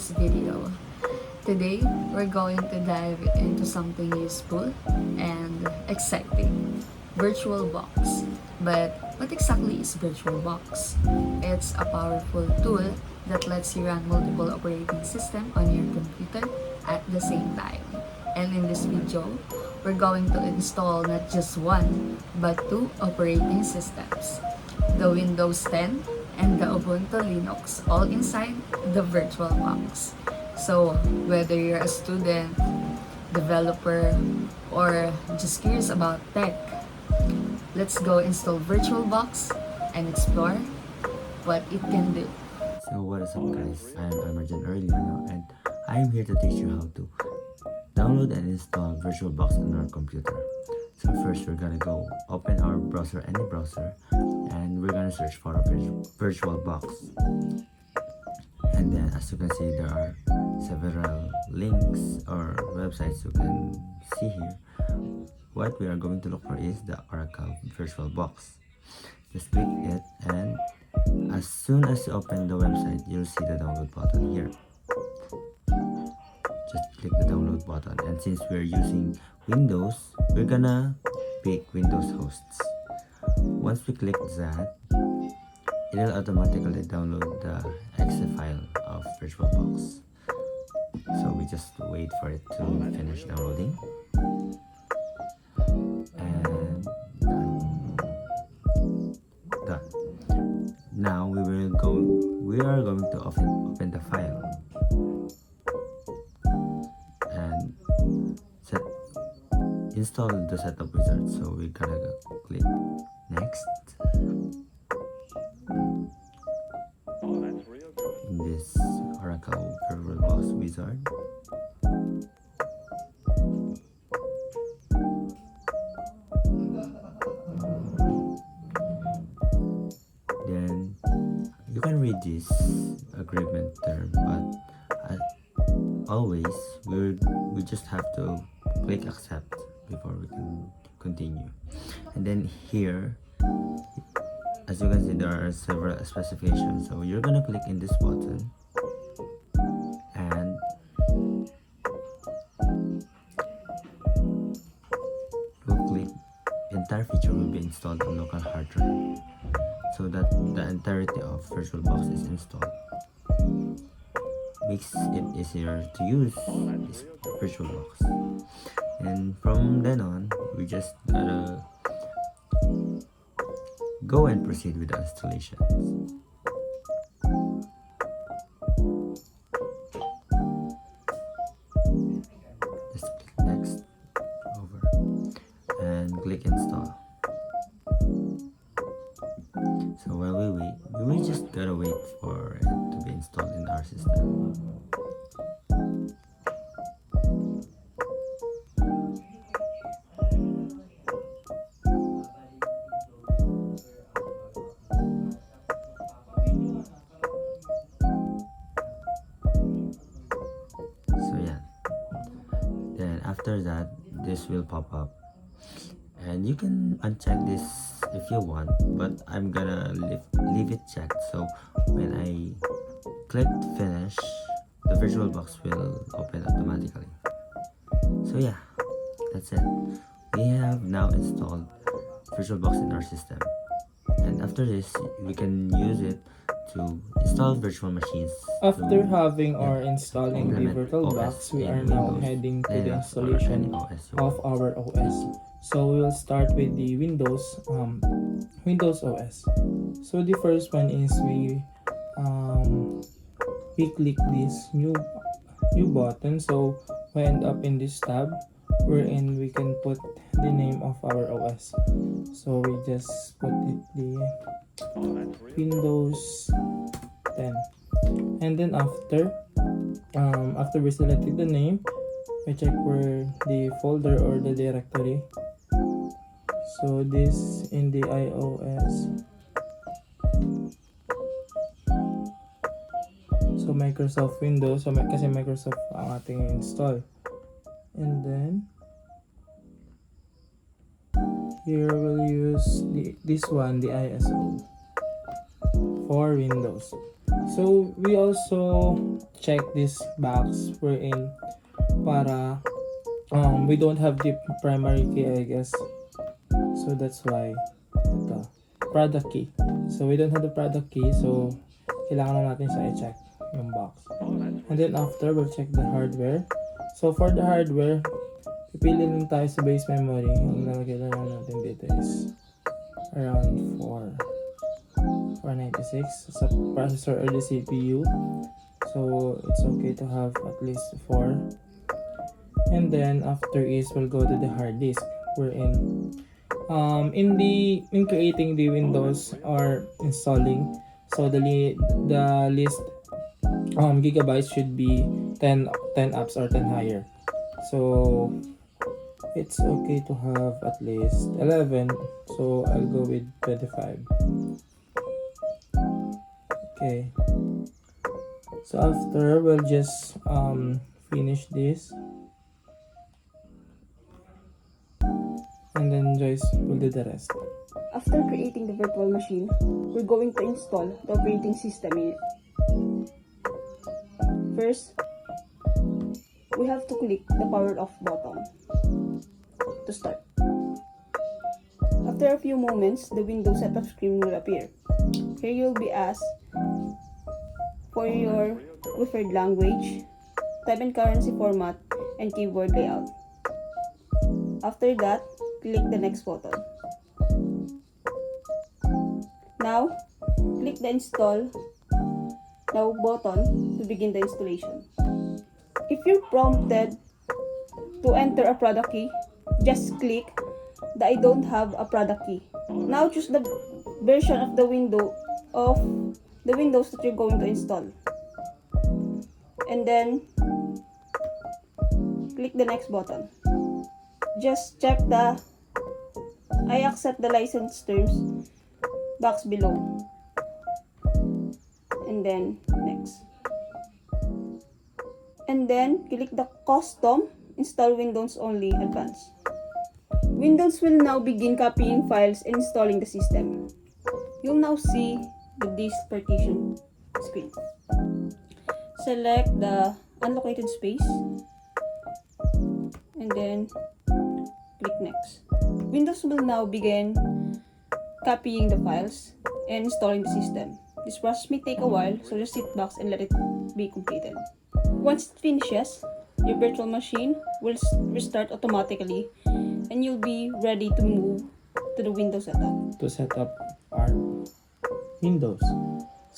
this video. Today, we're going to dive into something useful and exciting, VirtualBox. But what exactly is VirtualBox? It's a powerful tool that lets you run multiple operating systems on your computer at the same time. And in this video, we're going to install not just one, but two operating systems. The Windows 10 and the Ubuntu Linux, all inside the VirtualBox. So, whether you're a student, developer, or just curious about tech, let's go install VirtualBox and explore what it can do. So what is up guys, I'm Arellano and I'm here to teach you how to download and install VirtualBox on our computer. So first we're gonna go open our browser, any browser, and we're gonna search for a VirtualBox. And then as you can see, there are several links or websites you can see here. What we are going to look for is the Oracle VirtualBox. Just click it, and as soon as you open the website, you'll see the download button here. Just click the download button, and since we're using Windows, we're gonna pick Windows hosts. Once we click that, it'll automatically download the exe file of VirtualBox. So we just wait for it to finish downloading. And done. Now we are going to open the file and install the setup wizard. So we're gonna click next in this Oracle VirtualBox wizard. Then you can read this agreement term, but always we just have to click accept before we can continue. And then here, as you can see, there are several specifications, so you're gonna click in this button and we'll click entire feature will be installed on local hard drive, so that the entirety of VirtualBox is installed. Makes it easier to use this VirtualBox. And from then on, we just gotta go and proceed with the installation. Just click next over and click install. So while we wait, we just gotta wait for it to be installed in our system. So yeah, then after that, this will pop up, and you can uncheck this if you want, but I'm gonna leave it checked. So when I click finish, the VirtualBox will open automatically. So yeah, that's it. We have now installed VirtualBox in our system, and after this we can use it to install virtual machines. After having or installing the VirtualBox, we are now heading to the installation of our OS. So we will start with the Windows OS. So the first one is we click this new button. So we end up in this tab wherein we can put the name of our OS. So we just put it the Windows 10, and then after we selected the name, we check where the folder or the directory. So this in the iOS. So Microsoft Windows, so kasi Microsoft ang ating install. And then here we'll use this one, the ISO for Windows. So we also check this box we're in para we don't have the primary key, I guess. So that's why ito, product key. So we don't have the product key, so kailangan na natin siya i-check yung box. And then after, we'll check the hardware. So for the hardware, pipili lang tayo sa base memory. Ang nalagay lang natin dito is around 496 sa processor or the CPU. So it's okay to have at least 4. And then after is we'll go to the hard disk. We're in creating the Windows or installing, so the list gigabytes should be 10 apps or 10 higher. So it's okay to have at least 11, so I'll go with 25. Okay, so after we'll just finish this, and then Joyce will do the rest. After creating the virtual machine, we're going to install the operating system in it. First, we have to click the power off button to start. After a few moments, the Windows setup screen will appear. Here you'll be asked for your preferred language, type and currency format, and keyboard layout. After that, click the next button. Now, click the install now button to begin the installation. If you're prompted to enter a product key, just click the I don't have a product key. Now choose the version of the Windows that you're going to install. And then click the next button. Just check the I accept the license terms box below. And then next. And then click the custom install Windows only advanced. Windows will now begin copying files and installing the system. You'll now see the disk partition screen. Select the unallocated space and then click next. Windows will now begin copying the files and installing the system. This process may take a while, so just sit back and let it be completed. Once it finishes, your virtual machine will restart automatically and you'll be ready to move to the Windows setup. To set up our Windows.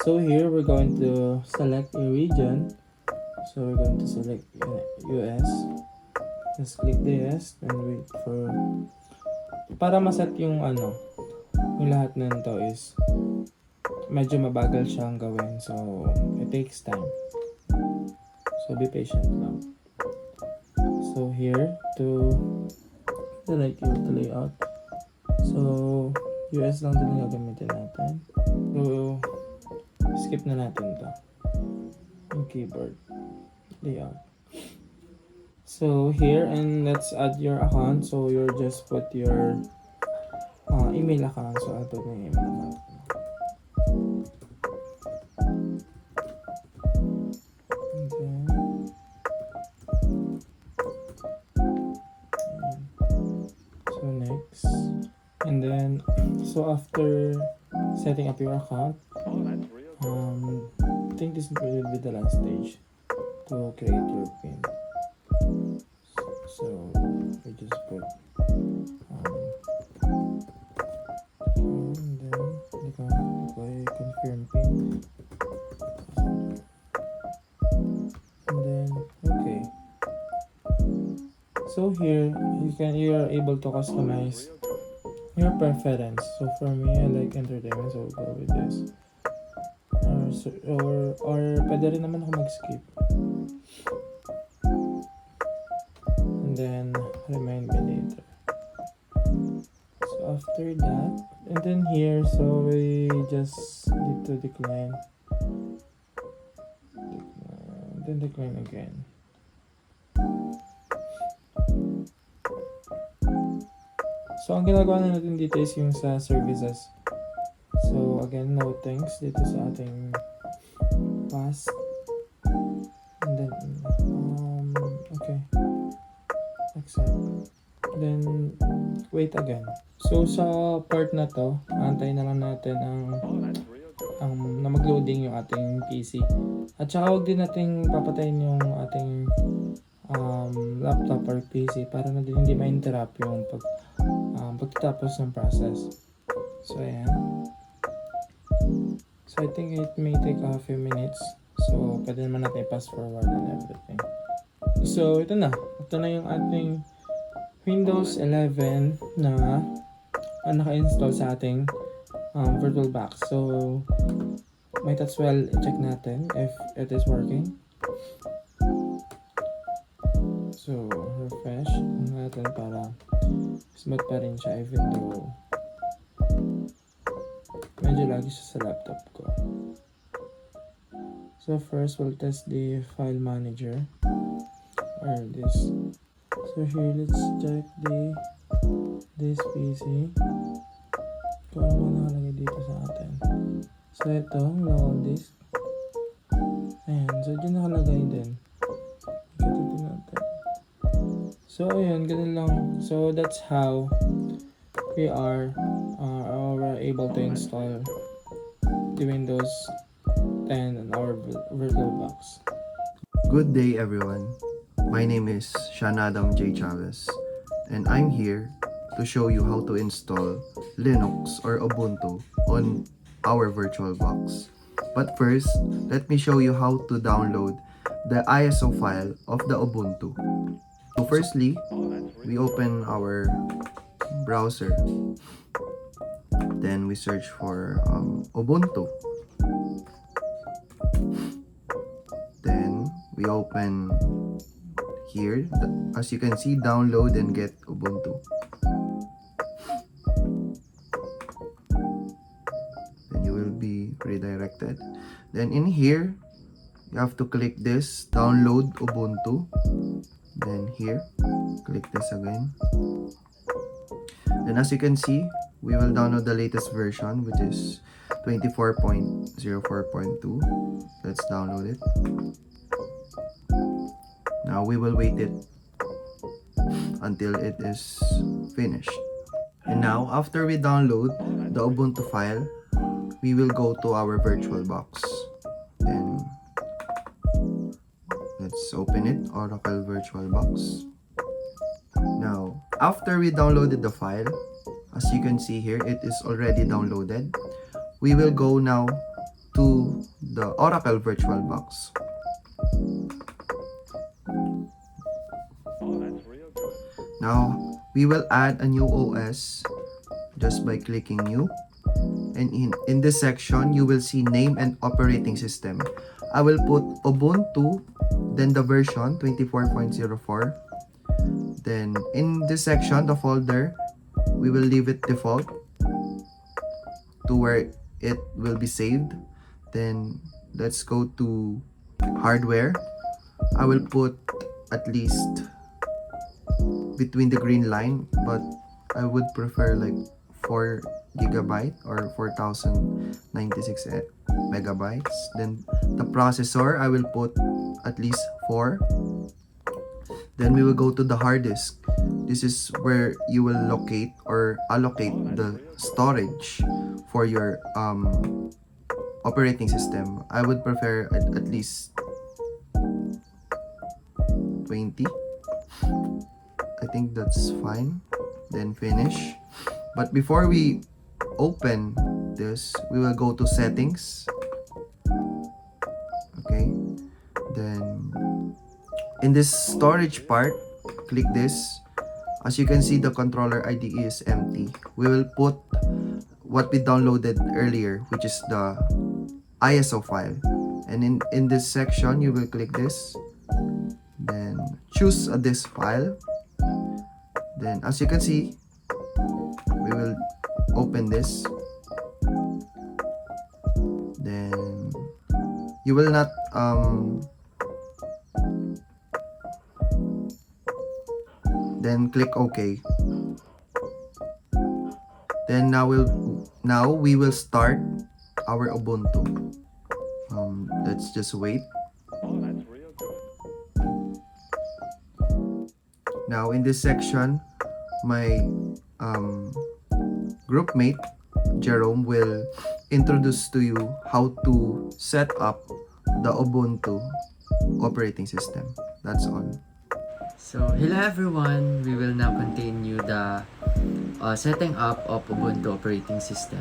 So here we're going to select a region. So we're going to select US. Just click the yes and wait for para maset yung yung lahat nito is medyo mabagal siyang gawin. So it takes time. So be patient lang. So here to select yung layout. So US lang din yung gagamitin natin. So skip na natin to. Yung keyboard layout. So here, and let's add your account. So you'll just put your email account. So I'll put my email account. And then, so next, and then so after setting up your account, I think this will be the last stage to create your PIN. So we just put and then confirm PIN, and then okay. So here you are able to customize your preference. So for me, I like entertainment, so I'll go with this. Or pwede rin naman ako mag-skip. And then remind me later. So after that, and then here, so we just need to decline. Then decline again. So ang ginagawa na natin dito is yung sa services. So again, no thanks dito sa ating pass. And then, okay. Accept. Then, wait again. So, sa part na to, antayin na lang natin na mag-loading yung ating PC. At saka huwag din natin papatayin yung ating laptop or PC para na din hindi ma-interrupt yung pagtatapos ng process. So, ayan. So, I think it may take a few minutes. So, pwede naman natin i-pass forward and everything. So, ito na. Ito na yung ating Windows 11 na naka-install sa ating VirtualBox. So, might as well check natin if it is working. So, refresh natin para smooth pa rin siya even though medyo lagi siya sa laptop ko. So, first we'll test the file manager or this. So, here let's check this PC. Kung ano nakalagay dito sa atin. So, ito, local disk. Ayan, so dyan nakalagay din. Ito natin. So, ayan, ganun lang. So, that's how we are able to install the Windows 10 on our VirtualBox. Good day everyone. My name is J-Chavez and I'm here to show you how to install Linux or Ubuntu on our VirtualBox. But first, let me show you how to download the ISO file of the Ubuntu. So firstly, we open our browser. Then we search for Ubuntu. Then we open here. As you can see, download and get Ubuntu. Then you will be redirected. Then in here, you have to click this, download Ubuntu. Then here, click this again. Then as you can see, we will download the latest version, which is 24.04.2. Let's download it. Now we will wait it until it is finished. And now, after we download the Ubuntu file, we will go to our VirtualBox. Then let's open it, Oracle VirtualBox. Now, after we downloaded the file, as you can see here, it is already downloaded. We will go now to the Oracle VirtualBox. Now, we will add a new OS just by clicking new. And in this section, you will see name and operating system. I will put Ubuntu, then the version 24.04. Then in this section, the folder, we will leave it default to where it will be saved. Then let's go to hardware. I will put at least between the green line, but I would prefer like 4 gigabyte or 4096 megabytes. Then the processor, I will put at least 4. Then we will go to the hard disk. This is where you will locate or allocate the storage for your operating system. I would prefer at least 20. I think that's fine. Then finish. But before we open this, we will go to settings. Okay. Then in this storage part, click this. As you can see, the controller IDE is empty. We will put what we downloaded earlier, which is the ISO file. And in this section, you will click this. Then choose a disk file. Then as you can see, we will open this. Then you will not then click OK. Then now we will start our Ubuntu. Let's just wait. Now in this section, my group mate Jerome will introduce to you how to set up the Ubuntu operating system. That's all. So, hello everyone! We will now continue the setting up of Ubuntu operating system.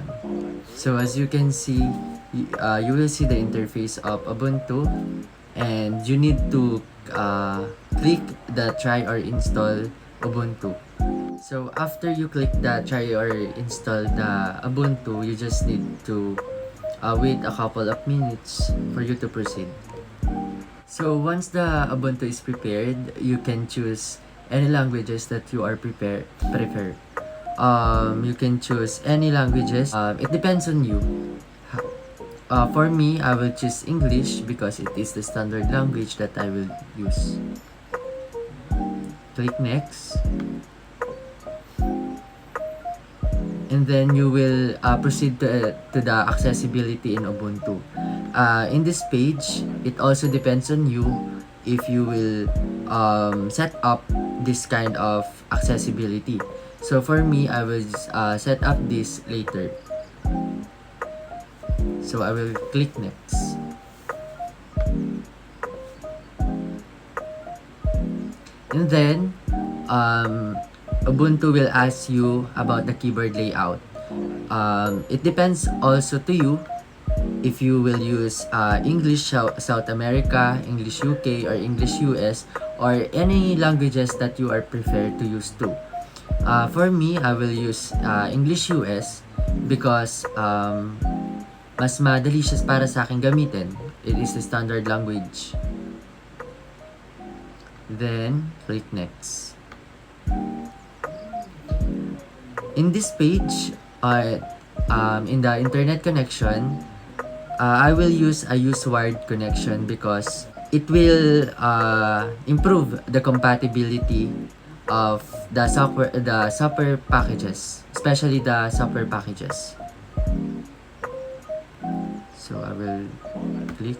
So, as you can see, you will see the interface of Ubuntu, and you need to click the try or install Ubuntu. So, after you click the try or install the Ubuntu, you just need to wait a couple of minutes for you to proceed. So once the Ubuntu is prepared, you can choose any languages that you are prefer. You can choose any languages. It depends on you. For me, I will choose English because it is the standard language that I will use. Click next. And then you will proceed to the accessibility in Ubuntu. In this page, it also depends on you if you will set up this kind of accessibility. So for me, I will set up this later. So I will click next. And then, Ubuntu will ask you about the keyboard layout. It depends also to you if you will use English South America, English UK, or English US, or any languages that you are preferred to use too. For me, I will use English US because mas madali siya para sa akin gamitin. It is the standard language. Then, click next. In this page, in the internet connection, I will use a wired connection because it will improve the compatibility of the software packages, especially the software packages. So I will click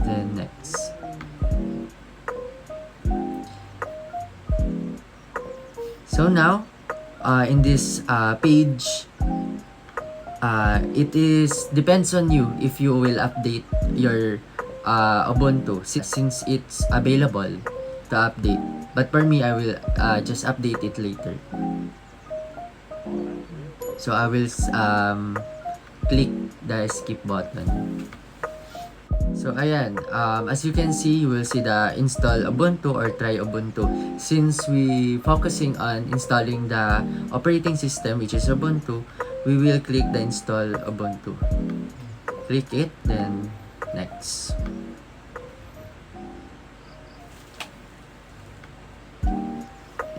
then next. So now, in this page, it depends on you if you will update your Ubuntu since it's available to update. But for me, I will just update it later. So I will click the skip button. So ayan, as you can see, you will see the install Ubuntu or try Ubuntu. Since we focusing on installing the operating system, which is Ubuntu, we will click the install Ubuntu. Click it, then next.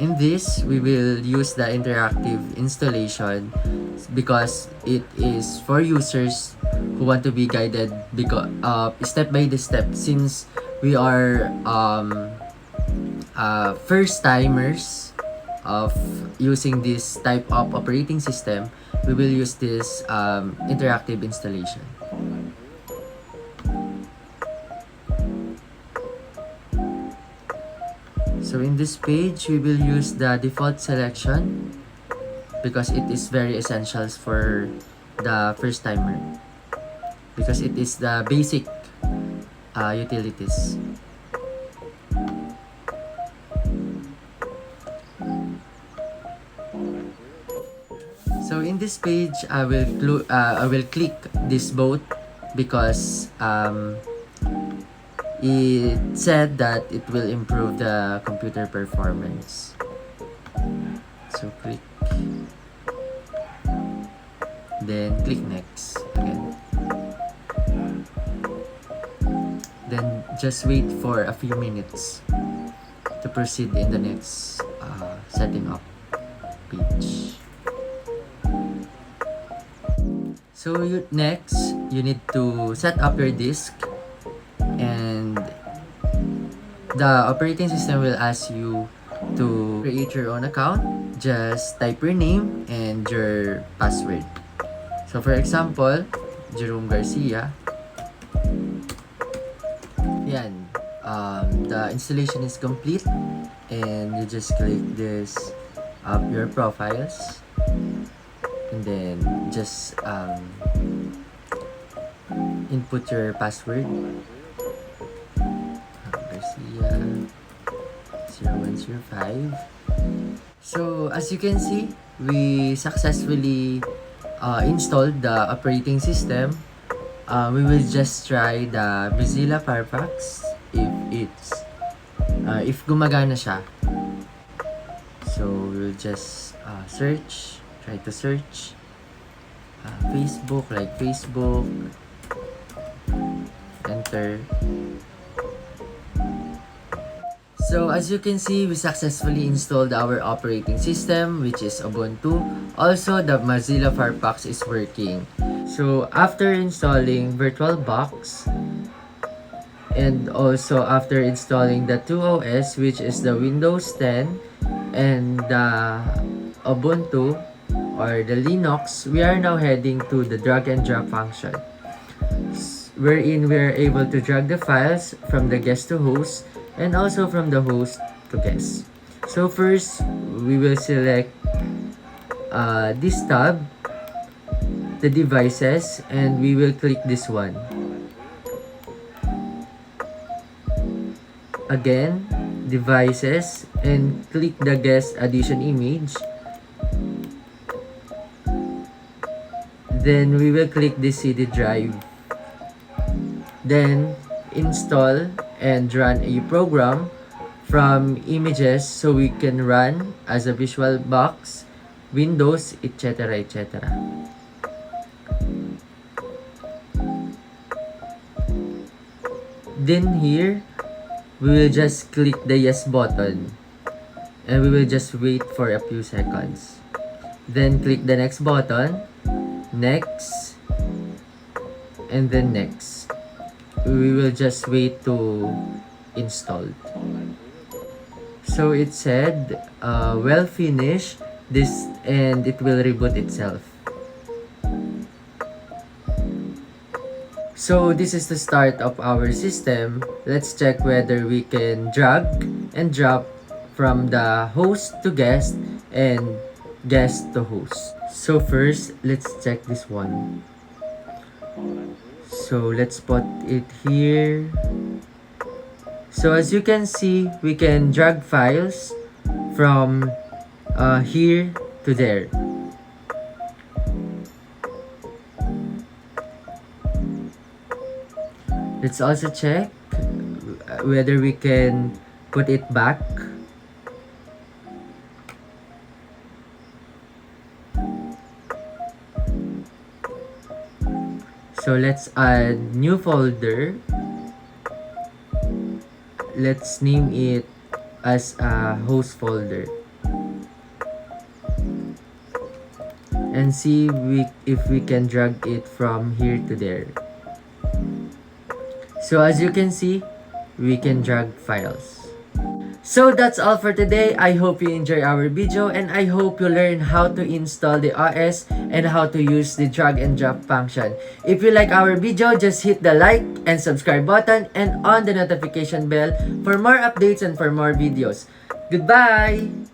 In this, we will use the interactive installation because it is for users who want to be guided step by step. Since we are first timers of using this type of operating system, we will use this interactive installation. So in this page, we will use the default selection because it is very essential for the first timer because it is the basic utilities. So in this page, I will click this both because it said that it will improve the computer performance. So click, then click next again. Then just wait for a few minutes to proceed in the next setting up page. So next, you need to set up your disk, and the operating system will ask you to create your own account. Just type your name and your password. So for example, Gerome Garcia. yan. The installation is complete, and you just click this up your profiles, and then just input your password. Garcia 0105. So as you can see, we successfully installed the operating system. We will just try the Mozilla Firefox if gumagana siya. So we'll just try to search Facebook, like Facebook, enter. So as you can see, we successfully installed our operating system, which is Ubuntu. Also, the Mozilla Firefox is working. So after installing VirtualBox, and also after installing the 2OS, which is the Windows 10 and the Ubuntu or the Linux, we are now heading to the drag and drop function, wherein we are able to drag the files from the guest to host and also from the host to guest. So first, we will select this tab, the devices, and we will click this one. Again, devices, and click the guest addition image. Then we will click the CD drive. Then install and run a program from images so we can run as a VisualBox, Windows, etc. etc. Then here, we will just click the yes button and we will just wait for a few seconds. Then click the next button, next, and then next. We will just wait to install. So it said, well finished, this, and it will reboot itself. So this is the start of our system. Let's check whether we can drag and drop from the host to guest and guest to host. So first, let's check this one. So let's put it here. So as you can see, we can drag files from here to there. Let's also check whether we can put it back. So let's add new folder. Let's name it as a host folder. And see if we can drag it from here to there. So as you can see, we can drag files. So that's all for today. I hope you enjoy our video and I hope you learn how to install the OS and how to use the drag and drop function. If you like our video, just hit the like and subscribe button and on the notification bell for more updates and for more videos. Goodbye!